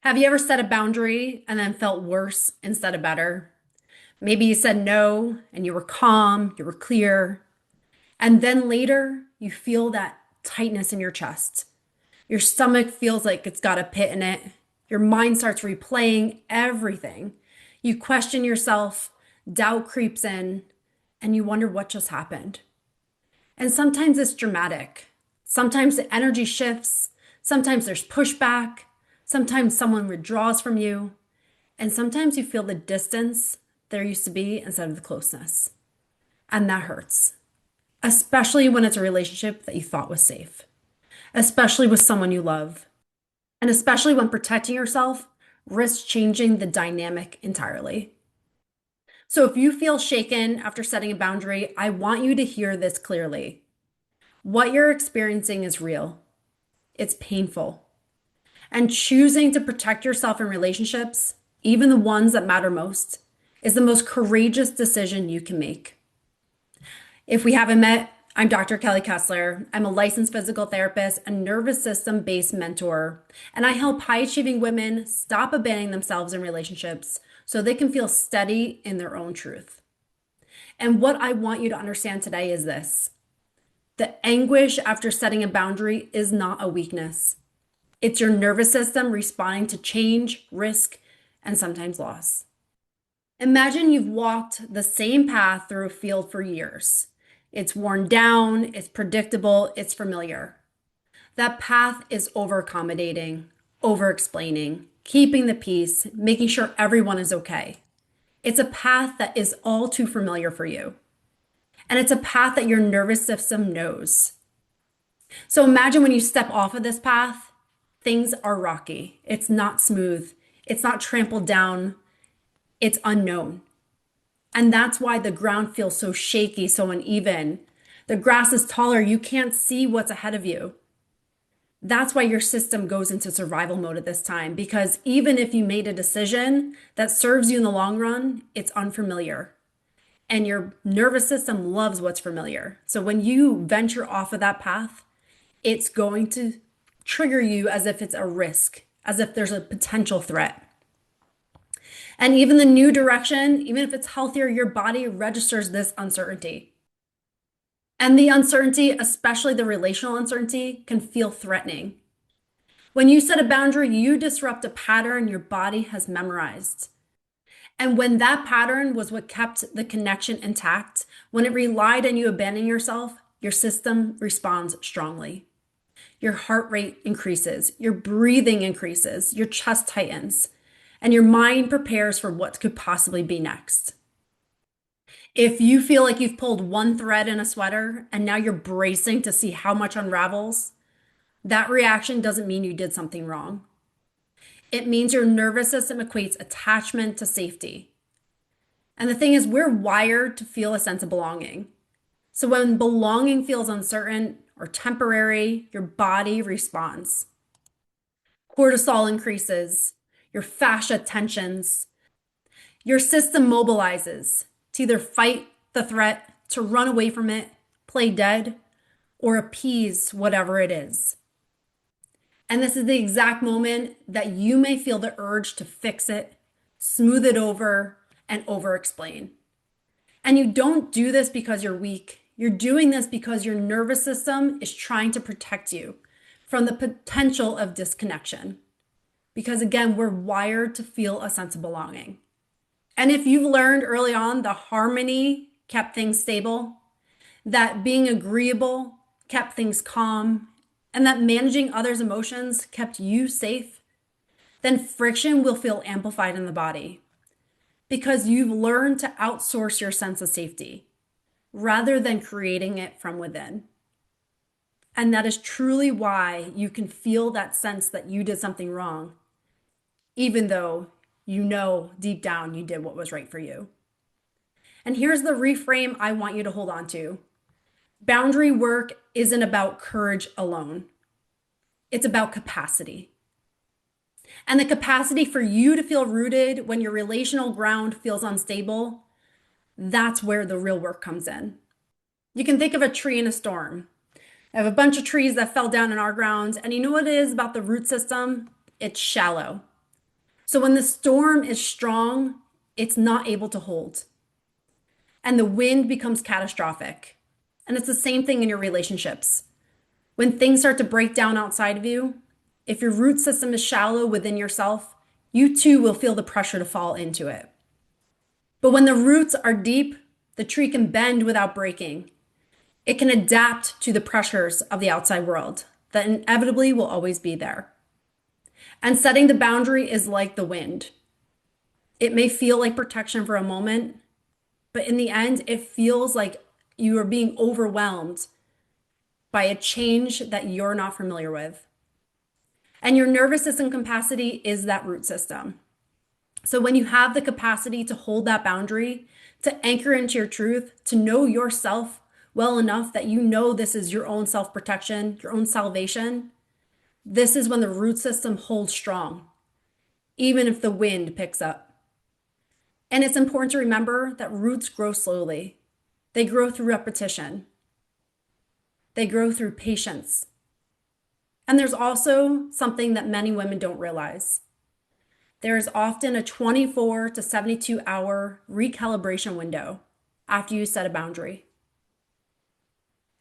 Have you ever set a boundary and then felt worse instead of better? Maybe you said no and you were calm, you were clear, and then later you feel that tightness in your chest. Your stomach feels like it's got a pit in it. Your mind starts replaying everything. You question yourself, doubt creeps in, and you wonder what just happened. And sometimes it's dramatic. Sometimes the energy shifts. Sometimes there's pushback. Sometimes someone withdraws from you. And sometimes you feel the distance there used to be instead of the closeness. And that hurts, especially when it's a relationship that you thought was safe, especially with someone you love, and especially when protecting yourself risks changing the dynamic entirely. So if you feel shaken after setting a boundary, I want you to hear this clearly. What you're experiencing is real. It's painful. And choosing to protect yourself in relationships, even the ones that matter most, is the most courageous decision you can make. If we haven't met, I'm Dr. Kelly Kessler. I'm a licensed physical therapist and nervous system based mentor, and I help high achieving women stop abandoning themselves in relationships so they can feel steady in their own truth. And what I want you to understand today is this: the anguish after setting a boundary is not a weakness. It's your nervous system responding to change, risk, and sometimes loss. Imagine you've walked the same path through a field for years. It's worn down, it's predictable, it's familiar. That path is over accommodating, over explaining, keeping the peace, making sure everyone is okay. It's a path that is all too familiar for you. And it's a path that your nervous system knows. So imagine when you step off of this path, things are rocky. It's not smooth. It's not trampled down. It's unknown. And that's why the ground feels so shaky, so uneven. The grass is taller. You can't see what's ahead of you. That's why your system goes into survival mode at this time, because even if you made a decision that serves you in the long run, it's unfamiliar. And your nervous system loves what's familiar. So when you venture off of that path, it's going to trigger you as if it's a risk, as if there's a potential threat. And even the new direction, even if it's healthier, your body registers this uncertainty. And the uncertainty, especially the relational uncertainty, can feel threatening. When you set a boundary, you disrupt a pattern your body has memorized. And when that pattern was what kept the connection intact, when it relied on you abandoning yourself, your system responds strongly. Your heart rate increases, your breathing increases, your chest tightens, and your mind prepares for what could possibly be next. If you feel like you've pulled one thread in a sweater and now you're bracing to see how much unravels, that reaction doesn't mean you did something wrong. It means your nervous system equates attachment to safety. And the thing is, we're wired to feel a sense of belonging. So when belonging feels uncertain or temporary, your body responds. Cortisol increases, your fascia tensions, your system mobilizes to either fight the threat, to run away from it, play dead, or appease whatever it is. And this is the exact moment that you may feel the urge to fix it, smooth it over, and over explain. And you don't do this because you're weak. You're doing this because your nervous system is trying to protect you from the potential of disconnection. Because again, we're wired to feel a sense of belonging. And if you've learned early on the harmony kept things stable, that being agreeable kept things calm, and that managing others' emotions kept you safe, then friction will feel amplified in the body because you've learned to outsource your sense of safety rather than creating it from within. And that is truly why you can feel that sense that you did something wrong, even though you know deep down you did what was right for you. And here's the reframe I want you to hold on to. Boundary work isn't about courage alone. It's about capacity. And the capacity for you to feel rooted when your relational ground feels unstable, that's where the real work comes in. You can think of a tree in a storm. I have a bunch of trees that fell down in our grounds, and you know what it is about the root system? It's shallow. So when the storm is strong, it's not able to hold, and the wind becomes catastrophic. And it's the same thing in your relationships. When things start to break down outside of you, if your root system is shallow within yourself, you too will feel the pressure to fall into it. But when the roots are deep, the tree can bend without breaking. It can adapt to the pressures of the outside world that inevitably will always be there. And setting the boundary is like the wind. It may feel like protection for a moment, but in the end, it feels like you are being overwhelmed by a change that you're not familiar with. And your nervous system capacity is that root system. So when you have the capacity to hold that boundary, to anchor into your truth, to know yourself well enough that you know this is your own self-protection, your own salvation, this is when the root system holds strong, even if the wind picks up. And it's important to remember that roots grow slowly. They grow through repetition. They grow through patience. And there's also something that many women don't realize. There is often a 24 to 72 hour recalibration window after you set a boundary.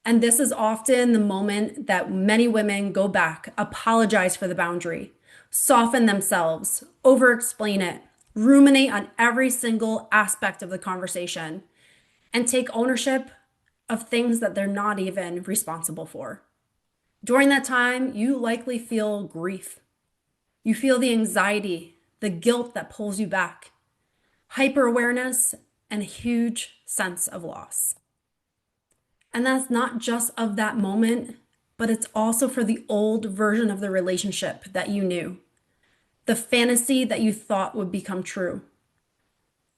And this is often the moment that many women go back, apologize for the boundary, soften themselves, over explain it, ruminate on every single aspect of the conversation, and take ownership of things that they're not even responsible for. During that time, you likely feel grief. You feel the anxiety, the guilt that pulls you back, hyper awareness, and a huge sense of loss. And that's not just of that moment, but it's also for the old version of the relationship that you knew, the fantasy that you thought would become true,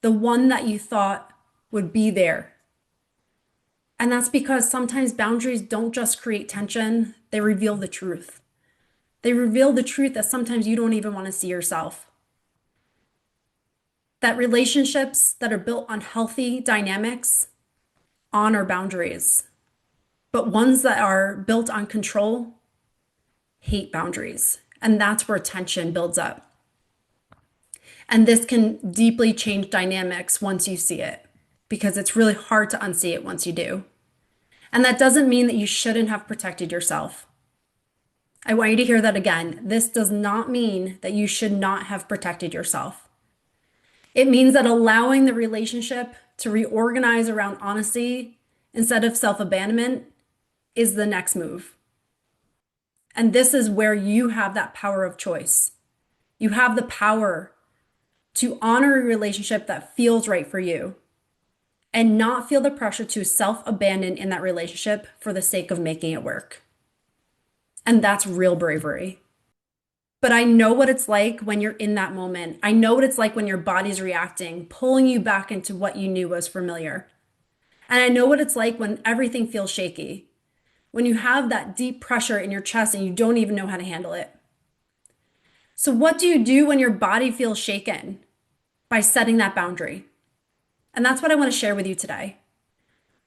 the one that you thought would be there. And that's because sometimes boundaries don't just create tension, they reveal the truth. They reveal the truth that sometimes you don't even want to see yourself. That relationships that are built on healthy dynamics honor boundaries, but ones that are built on control hate boundaries. And that's where tension builds up. And this can deeply change dynamics once you see it, because it's really hard to unsee it once you do. And that doesn't mean that you shouldn't have protected yourself. I want you to hear that again. This does not mean that you should not have protected yourself. It means that allowing the relationship to reorganize around honesty instead of self-abandonment is the next move. And this is where you have that power of choice. You have the power to honor a relationship that feels right for you and not feel the pressure to self-abandon in that relationship for the sake of making it work. And that's real bravery. But I know what it's like when you're in that moment. I know what it's like when your body's reacting, pulling you back into what you knew was familiar. And I know what it's like when everything feels shaky, when you have that deep pressure in your chest and you don't even know how to handle it. So, what do you do when your body feels shaken? By setting that boundary. And that's what I want to share with you today.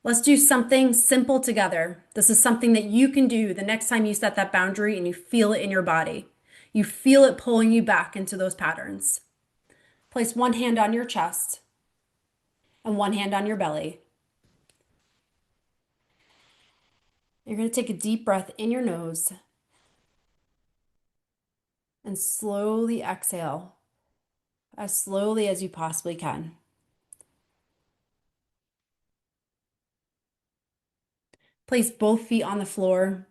Let's do something simple together. This is something that you can do the next time you set that boundary and you feel it in your body. You feel it pulling you back into those patterns. Place one hand on your chest and one hand on your belly. You're going to take a deep breath in your nose and slowly exhale as slowly as you possibly can. Place both feet on the floor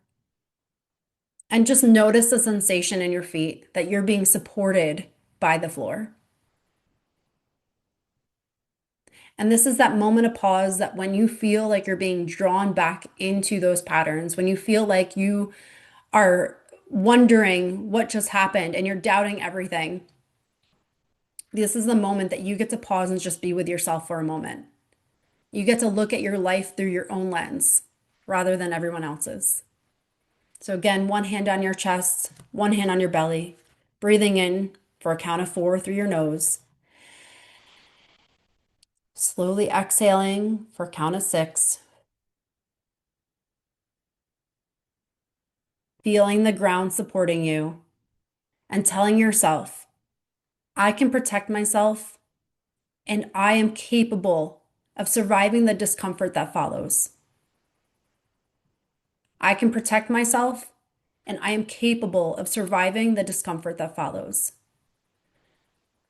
and just notice the sensation in your feet that you're being supported by the floor. And this is that moment of pause that when you feel like you're being drawn back into those patterns, when you feel like you are wondering what just happened and you're doubting everything, this is the moment that you get to pause and just be with yourself for a moment. You get to look at your life through your own lens rather than everyone else's. So again, one hand on your chest, one hand on your belly, breathing in for a count of 4 through your nose. Slowly exhaling for a count of 6. Feeling the ground supporting you and telling yourself I can protect myself, and I am capable of surviving the discomfort that follows. I can protect myself, and I am capable of surviving the discomfort that follows.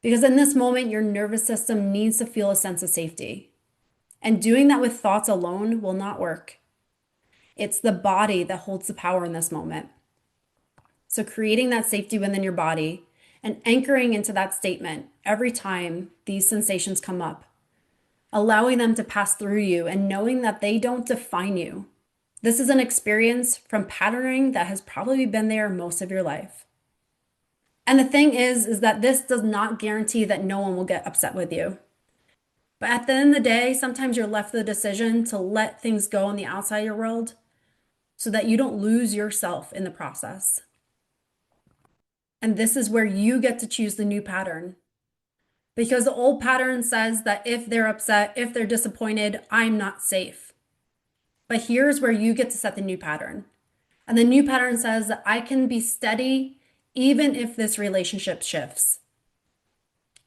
Because in this moment, your nervous system needs to feel a sense of safety. And doing that with thoughts alone will not work. It's the body that holds the power in this moment. So creating that safety within your body and anchoring into that statement every time these sensations come up, allowing them to pass through you and knowing that they don't define you. This is an experience from patterning that has probably been there most of your life. And the thing is that this does not guarantee that no one will get upset with you. But at the end of the day, sometimes you're left with the decision to let things go on the outside of your world so that you don't lose yourself in the process. And this is where you get to choose the new pattern. Because the old pattern says that if they're upset, if they're disappointed, I'm not safe. But here's where you get to set the new pattern. And the new pattern says that I can be steady even if this relationship shifts.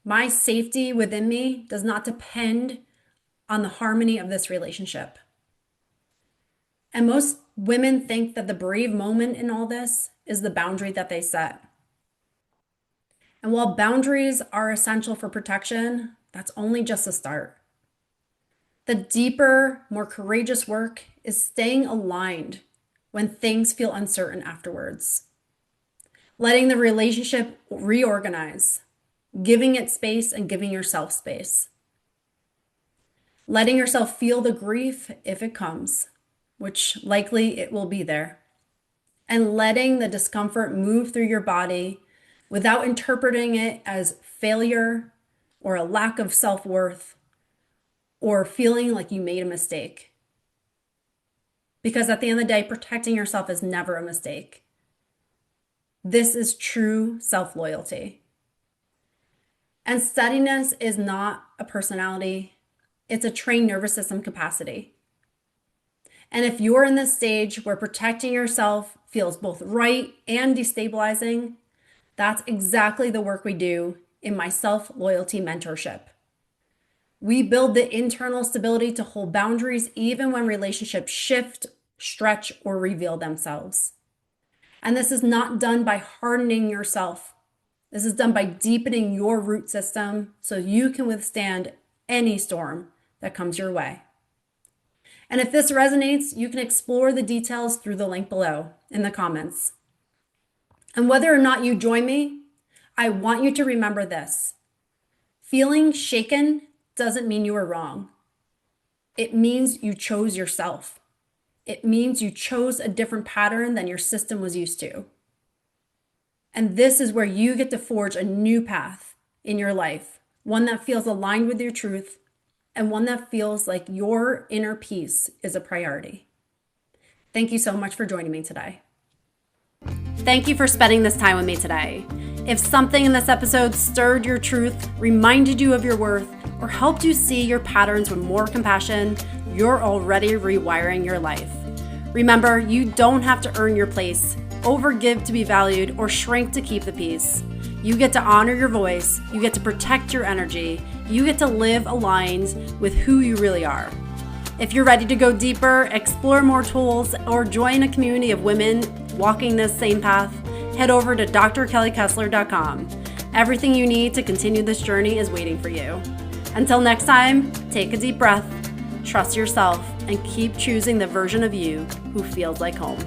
My safety within me does not depend on the harmony of this relationship. And most women think that the brave moment in all this is the boundary that they set. And while boundaries are essential for protection, that's only just a start. The deeper, more courageous work is staying aligned when things feel uncertain afterwards. Letting the relationship reorganize, giving it space and giving yourself space. Letting yourself feel the grief if it comes, which likely it will be there. And letting the discomfort move through your body without interpreting it as failure or a lack of self-worth or feeling like you made a mistake. Because at the end of the day, protecting yourself is never a mistake. This is true self-loyalty. And steadiness is not a personality, it's a trained nervous system capacity. And if you're in this stage where protecting yourself feels both right and destabilizing, that's exactly the work we do in my self-loyalty mentorship. We build the internal stability to hold boundaries even when relationships shift, stretch, or reveal themselves. And this is not done by hardening yourself. This is done by deepening your root system so you can withstand any storm that comes your way. And if this resonates, you can explore the details through the link below in the comments. And whether or not you join me, I want you to remember this. Feeling shaken doesn't mean you were wrong. It means you chose yourself. It means you chose a different pattern than your system was used to. And this is where you get to forge a new path in your life, one that feels aligned with your truth and one that feels like your inner peace is a priority. Thank you so much for joining me today. Thank you for spending this time with me today. If something in this episode stirred your truth, reminded you of your worth, or helped you see your patterns with more compassion, you're already rewiring your life. Remember, you don't have to earn your place, overgive to be valued, or shrink to keep the peace. You get to honor your voice, you get to protect your energy, you get to live aligned with who you really are. If you're ready to go deeper, explore more tools, or join a community of women walking this same path, head over to drkellykessler.com. Everything you need to continue this journey is waiting for you. Until next time, take a deep breath, trust yourself, and keep choosing the version of you who feels like home.